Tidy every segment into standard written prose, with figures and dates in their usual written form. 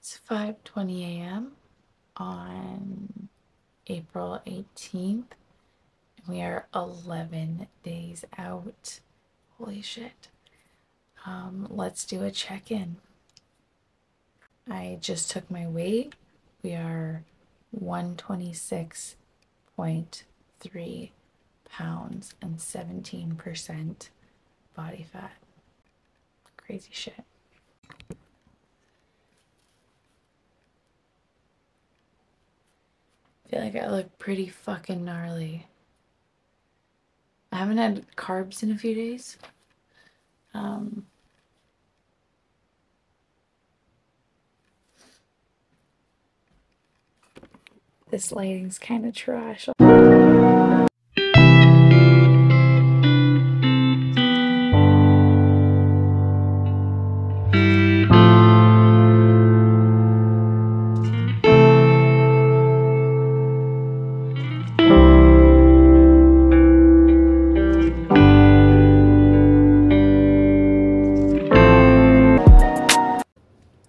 It's 5:20 a.m. on April 18th. We are 11 days out. Holy shit. Let's do a check-in. I just took my weight. We are 126.3 pounds and 17% body fat. Crazy shit. I feel like I look pretty fucking gnarly. I haven't had carbs in a few days. This lighting's kind of trash.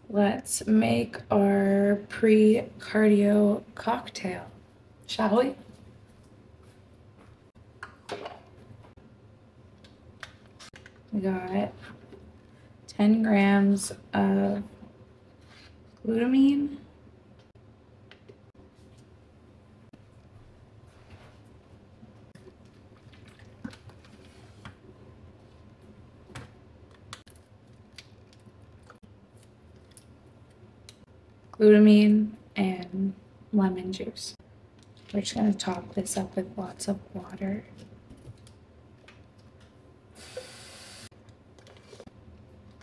Let's make our pre-cardio cocktail, shall we? We got 10 grams of glutamine, and lemon juice. We're just going to top this up with lots of water.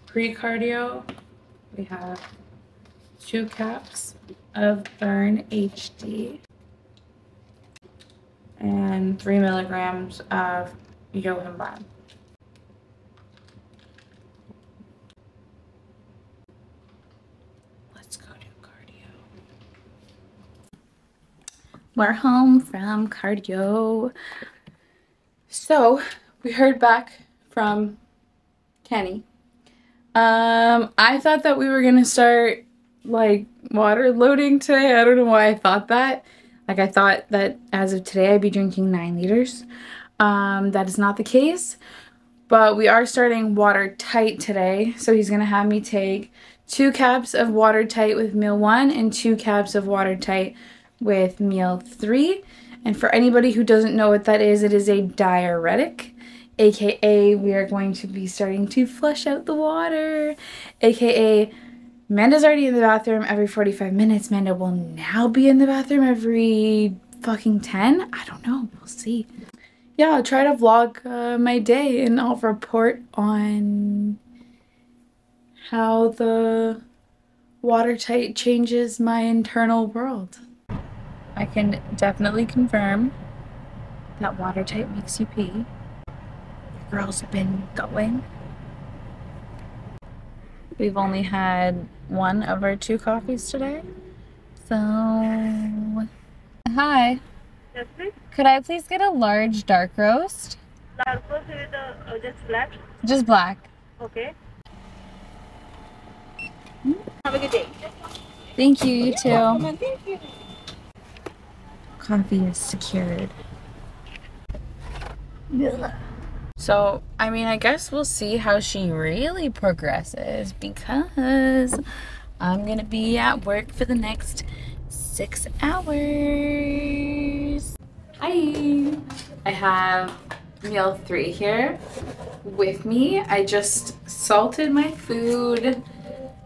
Pre-cardio, we have 2 caps of Burn HD and 3 milligrams of Johanbad. Let's go do cardio. We're home from cardio. So we heard back from Kenny. I thought that we were gonna start like water loading today. I don't know why I thought that. Like, I thought that as of today I'd be drinking 9 liters. That is not the case, but we are starting water tight today. So he's gonna have me take 2 caps of water tight with meal 1 and 2 caps of water tight with meal 3. And for anybody who doesn't know what that is, it is a diuretic. AKA, we are going to be starting to flush out the water. AKA, Amanda's already in the bathroom every 45 minutes. Amanda will now be in the bathroom every fucking 10. I don't know. We'll see. Yeah, I'll try to vlog my day and I'll report on how the watertight changes my internal world. I can definitely confirm that watertight makes you pee. Girls have been going. We've only had 1 of our 2 coffees today. So, hi. Yes, please. Could I please get a large dark roast? Dark roast with just black. Just black. Okay. Have a good day. Thank you, you too. Thank you. Coffee is secured. So, I mean, I guess we'll see how she really progresses because I'm gonna be at work for the next 6 hours. Hi! I have meal 3 here with me. I just salted my food.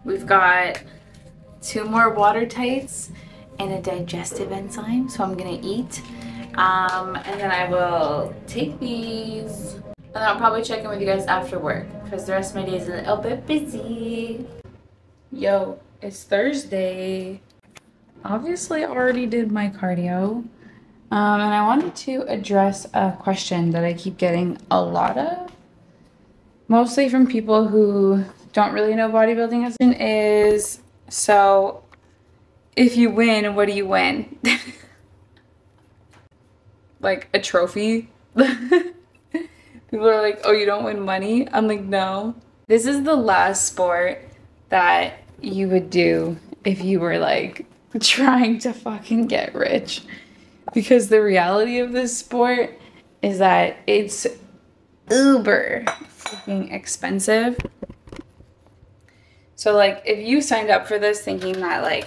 We've got 2 more water tights and a digestive enzyme, so I'm gonna eat. And then I will take these. And then I'll probably check in with you guys after work because the rest of my day is a little bit busy. Yo, it's Thursday. Obviously already did my cardio. And I wanted to address a question that I keep getting a lot of. Mostly from people who don't really know bodybuilding is, so if you win, what do you win? Like a trophy? People are like, oh, you don't win money? I'm like, no. This is the last sport that you would do if you were like trying to fucking get rich. Because the reality of this sport is that it's uber fucking expensive. So like if you signed up for this thinking that like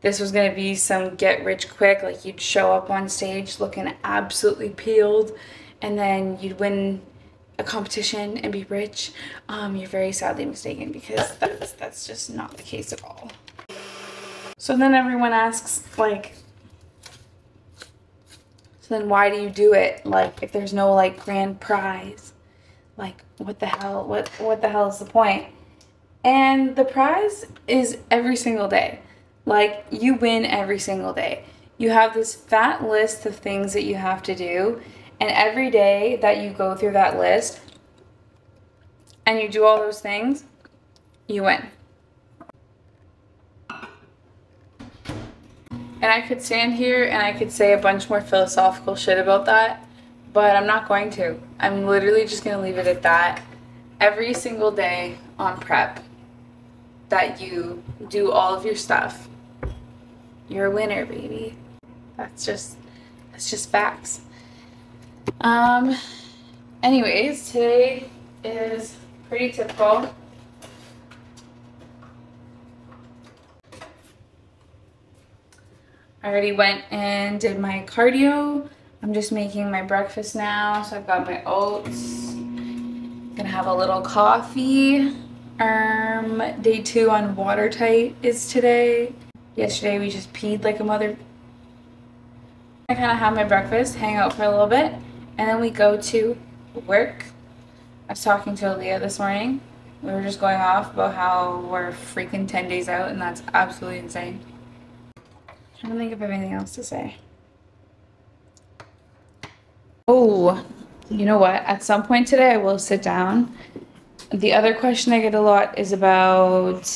this was gonna be some get rich quick, like you'd show up on stage looking absolutely peeled and then you'd win a competition and be rich, you're very sadly mistaken, because that's just not the case at all. So then everyone asks, like, so then why do you do it? Like, if there's no like grand prize, like what the hell? What the hell is the point? And the prize is every single day. Like, you win every single day. You have this fat list of things that you have to do, and every day that you go through that list and you do all those things, you win. And I could stand here and I could say a bunch more philosophical shit about that, but I'm not going to. I'm literally just going to leave it at that. Every single day on prep that you do all of your stuff, you're a winner, baby. That's just facts. Anyways, today is pretty typical. I already went and did my cardio. I'm just making my breakfast now. So I've got my oats. Gonna have a little coffee. Day 2 on watertight is today. Yesterday we just peed like a mother. I kind of have my breakfast, hang out for a little bit, and then we go to work. I was talking to Aaliyah this morning. We were just going off about how we're freaking 10 days out, and that's absolutely insane. I'm trying to think of anything else to say. Oh, you know what? At some point today I will sit down. The other question I get a lot is about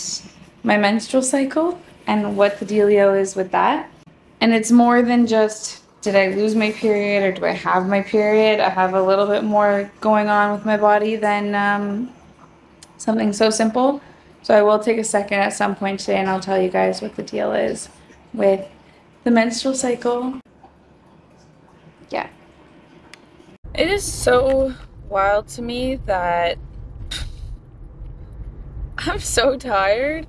my menstrual cycle and what the dealio is with that. And it's more than just, did I lose my period or do I have my period? I have a little bit more going on with my body than something so simple. So I will take a second at some point today and I'll tell you guys what the deal is with the menstrual cycle. Yeah. It is so wild to me that I'm so tired,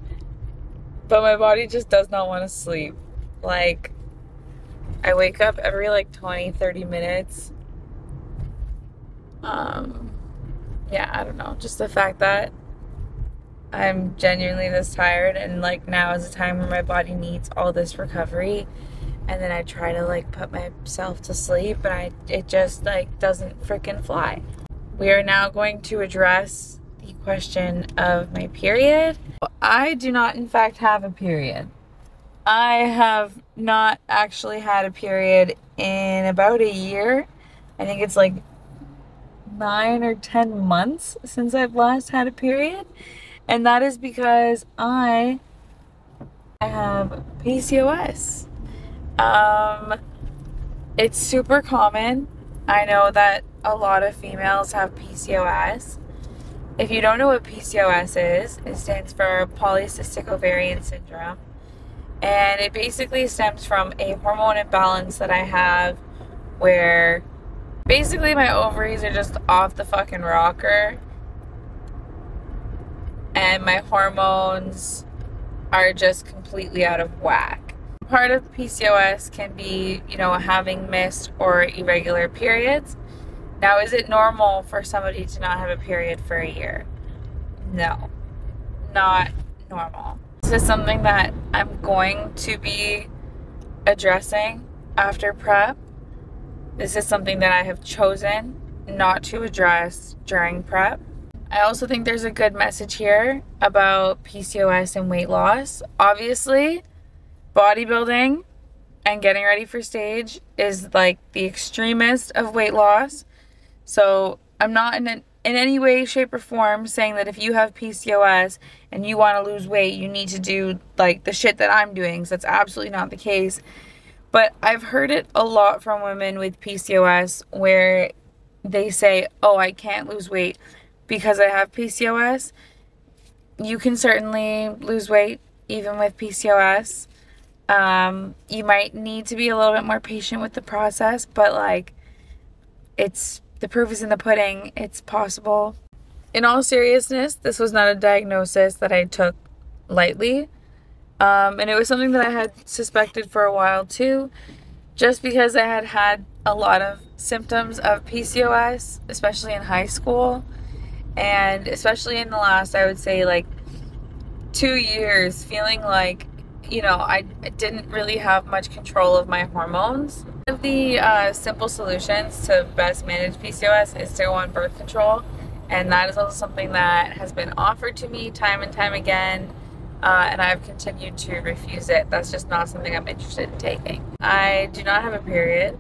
but my body just does not want to sleep. Like, I wake up every like 20-30 minutes. Yeah, I don't know. Just the fact that I'm genuinely this tired, and like now is a time where my body needs all this recovery, and then I try to like put myself to sleep, and it just like doesn't freaking fly. We are now going to address the question of my period. I do not in fact have a period. I have not actually had a period in about a year. I think it's like 9 or 10 months since I've last had a period. And that is because I have PCOS. It's super common. I know that a lot of females have PCOS. If you don't know what PCOS is, it stands for polycystic ovarian syndrome. And it basically stems from a hormone imbalance that I have where basically my ovaries are just off the fucking rocker and my hormones are just completely out of whack. Part of PCOS can be, you know, having missed or irregular periods. Now, is it normal for somebody to not have a period for a year? No, not normal. This is something that I'm going to be addressing after prep. This is something that I have chosen not to address during prep. I also think there's a good message here about PCOS and weight loss. Obviously, bodybuilding and getting ready for stage is like the extremist of weight loss. So I'm not in any way, shape, or form saying that if you have PCOS and you want to lose weight, you need to do like the shit that I'm doing. So that's absolutely not the case. But I've heard it a lot from women with PCOS where they say, oh, I can't lose weight because I have PCOS. You can certainly lose weight even with PCOS. You might need to be a little bit more patient with the process, but like, it's the proof is in the pudding. It's possible. In all seriousness, this was not a diagnosis that I took lightly. And it was something that I had suspected for a while too, just because I had had a lot of symptoms of PCOS, especially in high school, and especially in the last, I would say, like 2 years, feeling like, I didn't really have much control of my hormones. One of the simple solutions to best manage PCOS is to go on birth control, and that is also something that has been offered to me time and time again, and I've continued to refuse it. That's just not something I'm interested in taking. I do not have a period.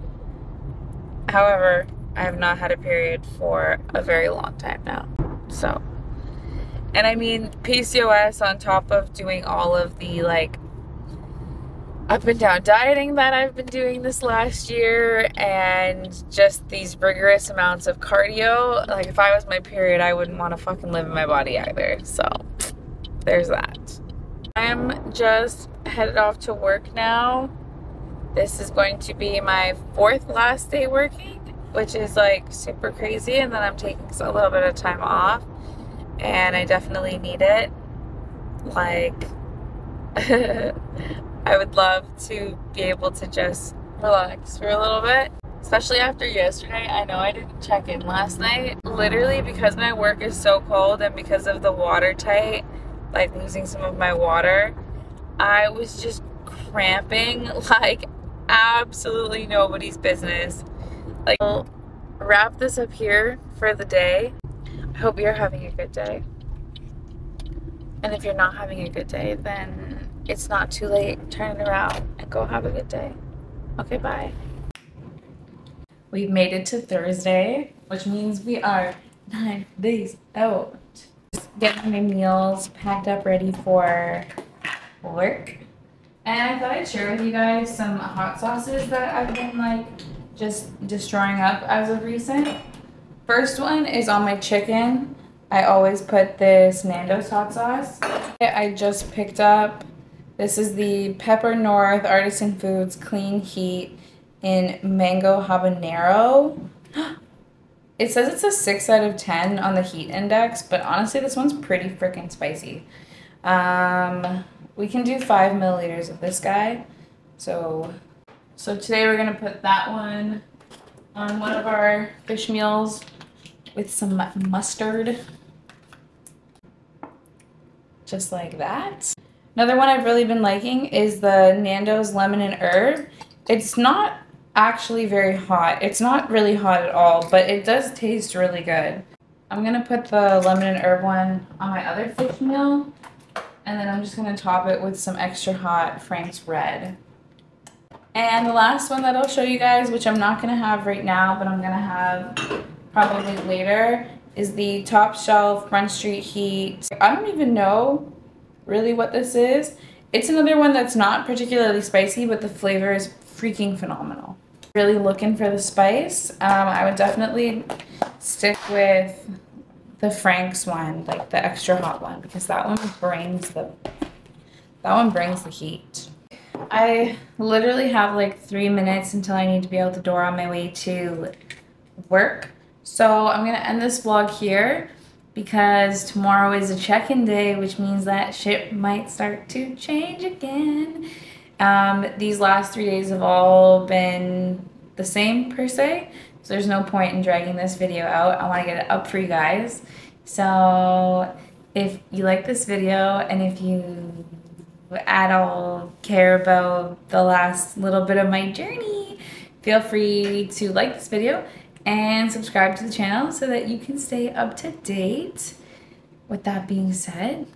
However, I have not had a period for a very long time now. So, and I mean, PCOS on top of doing all of the like up and down dieting that I've been doing this last year, and just these rigorous amounts of cardio. Like, if I was my period, I wouldn't want to fucking live in my body either. So there's that. I'm just headed off to work now. This is going to be my 4th last day working, which is like super crazy, and then I'm taking a little bit of time off, and I definitely need it. Like, I would love to be able to just relax for a little bit, especially after yesterday. I know I didn't check in last night. Literally, because my work is so cold and because of the watertight, like losing some of my water, I was just cramping like absolutely nobody's business. Like, I'll wrap this up here for the day. I hope you're having a good day. And if you're not having a good day, then it's not too late. Turn it around and go have a good day. Okay, bye. We've made it to Thursday, which means we are 9 days out. Just getting my meals packed up, ready for work. And I thought I'd share with you guys some hot sauces that I've been like just destroying up as of recent. First one is on my chicken. I always put this Nando's hot sauce. I just picked up, this is the Pepper North Artisan Foods Clean Heat in Mango Habanero. It says it's a 6 out of 10 on the heat index, but honestly this one's pretty freaking spicy. We can do 5 milliliters of this guy. So today we're gonna put that one on one of our fish meals with some mustard. Just like that. Another one I've really been liking is the Nando's Lemon and Herb. It's not actually very hot. It's not really hot at all, but it does taste really good. I'm gonna put the lemon and herb one on my other fish meal, and then I'm just gonna top it with some extra hot Frank's Red. And the last one that I'll show you guys, which I'm not gonna have right now, but I'm gonna have probably later, is the Top Shelf Front Street Heat. I don't even know really what this is. It's another one that's not particularly spicy, but the flavor is freaking phenomenal. Really looking for the spice. I would definitely stick with the Frank's one, like the extra hot one, because that one brings the heat. I literally have like 3 minutes until I need to be out the door on my way to work. So I'm gonna end this vlog here because tomorrow is a check-in day, which means that shit might start to change again. These last 3 days have all been the same per se, so there's no point in dragging this video out. I want to get it up for you guys. So if you like this video and if you at all care about the last little bit of my journey, feel free to like this video and subscribe to the channel so that you can stay up to date. With that being said,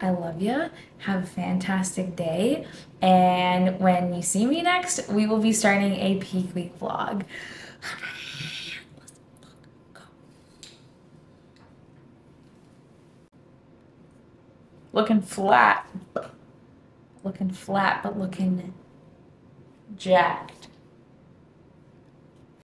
I love you. Have a fantastic day. And when you see me next, we will be starting a peak week vlog. Looking flat, but looking jacked.